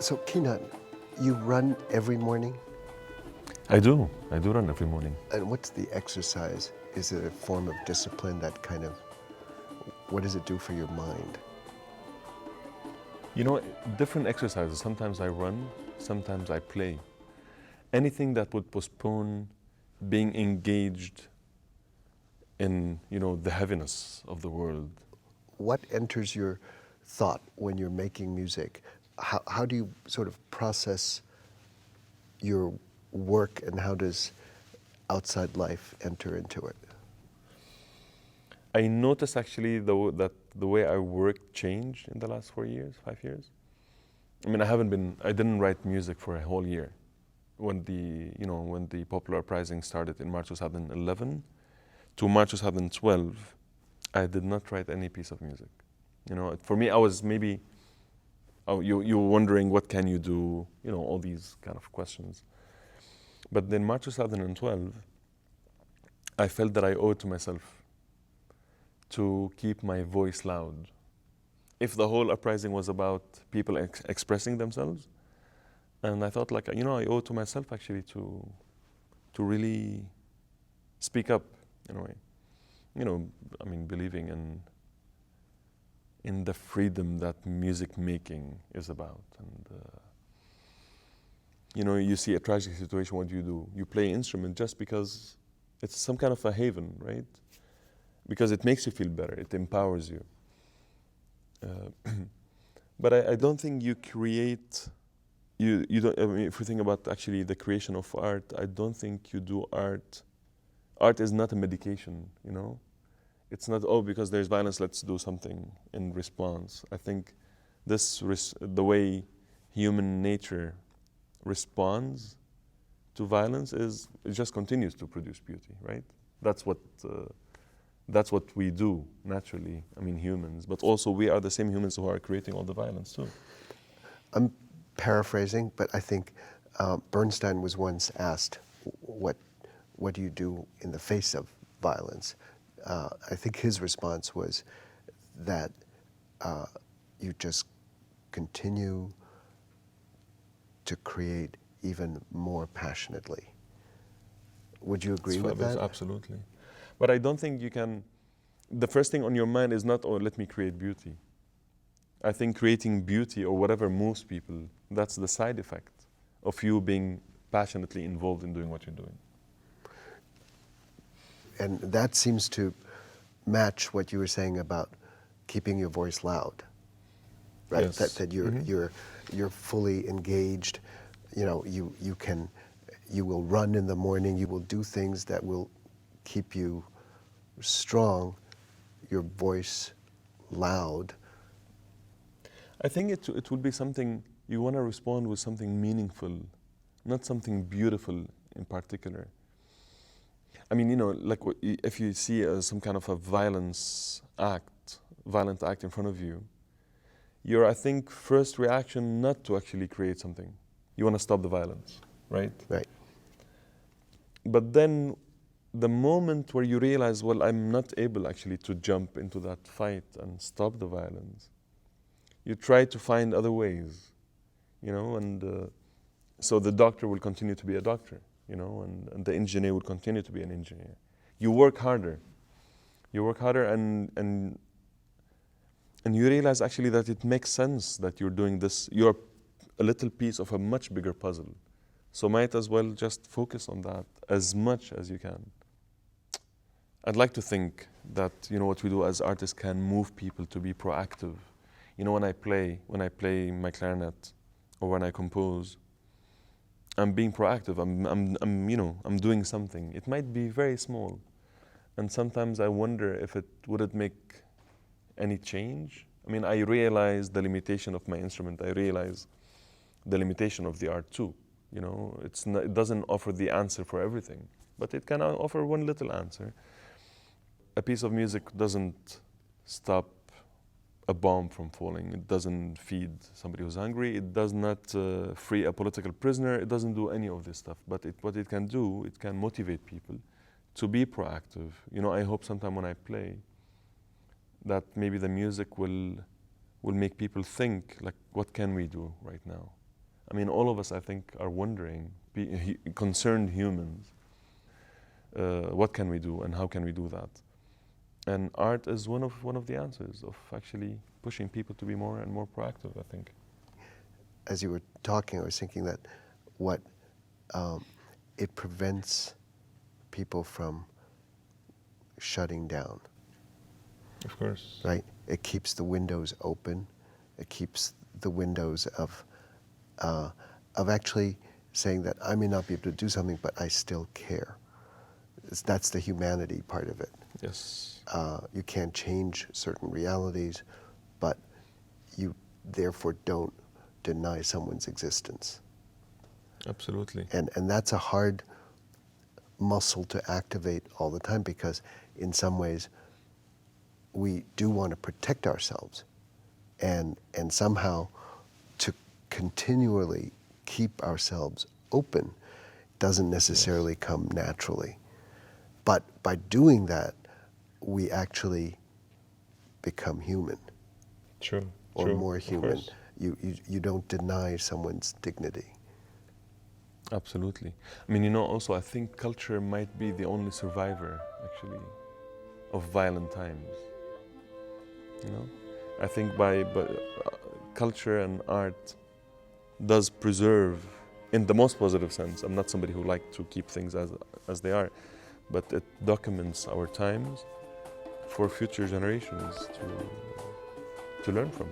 So Kinan, you run every morning? I do run every morning. And what's the exercise? Is it a form of discipline that kind of, what does it do for your mind? You know, different exercises. Sometimes I run, sometimes I play. Anything that would postpone being engaged in, the heaviness of the world. What enters your thought when you're making music? How do you sort of process your work, and how does outside life enter into it? I noticed actually that the way I work changed in the last 4 years, 5 years. I mean, I didn't write music for a whole year. When the Popular Uprising started in March 2011 to March 2012, I did not write any piece of music. For me, I was maybe, you were wondering what can you do, all these kind of questions. But then March 2012, I felt that I owed to myself to keep my voice loud. If the whole uprising was about people expressing themselves, and I thought I owe it to myself actually to really speak up in a way. Believing in the freedom that music making is about. And you see a tragic situation, what do? You play instrument just because it's some kind of a haven, right? Because it makes you feel better, it empowers you. But I don't think you create, you don't, if we think about actually the creation of art, I don't think you do art. Art is not a medication, It's not, because there's violence, let's do something in response. I think the way human nature responds to violence is it just continues to produce beauty, right? That's what we do naturally, humans. But also we are the same humans who are creating all the violence too. I'm paraphrasing, but I think Bernstein was once asked, what do you do in the face of violence? I think his response was that you just continue to create even more passionately. Would you agree with that? Absolutely. But I don't think you can, the first thing on your mind is not, let me create beauty. I think creating beauty or whatever moves people, that's the side effect of you being passionately involved in doing what you're doing. And that seems to match what you were saying about keeping your voice loud, right? Yes. That you're fully engaged. You will run in the morning. You will do things that will keep you strong. Your voice loud. I think it would be something you want to respond with, something meaningful, not something beautiful in particular. If you see some kind of a violent act in front of you, your, I think, first reaction not to actually create something. You want to stop the violence, right? Right. But then the moment where you realize, well, I'm not able actually to jump into that fight and stop the violence, you try to find other ways, and so the doctor will continue to be a doctor, and the engineer will continue to be an engineer. You work harder. And you realize actually that it makes sense that you're doing this. You're a little piece of a much bigger puzzle. So might as well just focus on that as much as you can. I'd like to think that, what we do as artists can move people to be proactive. When I play my clarinet or when I compose, I'm being proactive. I'm doing something. It might be very small. And sometimes I wonder if would it make any change? I realize the limitation of my instrument. I realize the limitation of the art too. It doesn't offer the answer for everything, but it can offer one little answer. A piece of music doesn't stop a bomb from falling. It doesn't feed somebody who's hungry. It does not free a political prisoner. It doesn't do any of this stuff. But what it can do, it can motivate people to be proactive. I hope sometime when I play that maybe the music will make people think, what can we do right now? I mean, all of us, I think, are wondering, concerned humans, what can we do and how can we do that? And art is one of the answers of actually pushing people to be more and more proactive, I think. As you were talking, I was thinking that what it prevents people from shutting down. Of course. Right? It keeps the windows open. It keeps the windows of actually saying that I may not be able to do something, but I still care. That's the humanity part of it. Yes. You can't change certain realities, but you therefore don't deny someone's existence. Absolutely. And that's a hard muscle to activate all the time, because in some ways we do want to protect ourselves, and somehow to continually keep ourselves open doesn't necessarily come naturally. But by doing that, we actually become human. True. Or True. more Of human. course. You don't deny someone's dignity. Absolutely. I mean, also, I think culture might be the only survivor, actually, of violent times. I think by culture and art does preserve, in the most positive sense. I'm not somebody who likes to keep things as they are, but it documents our times for future generations to learn from.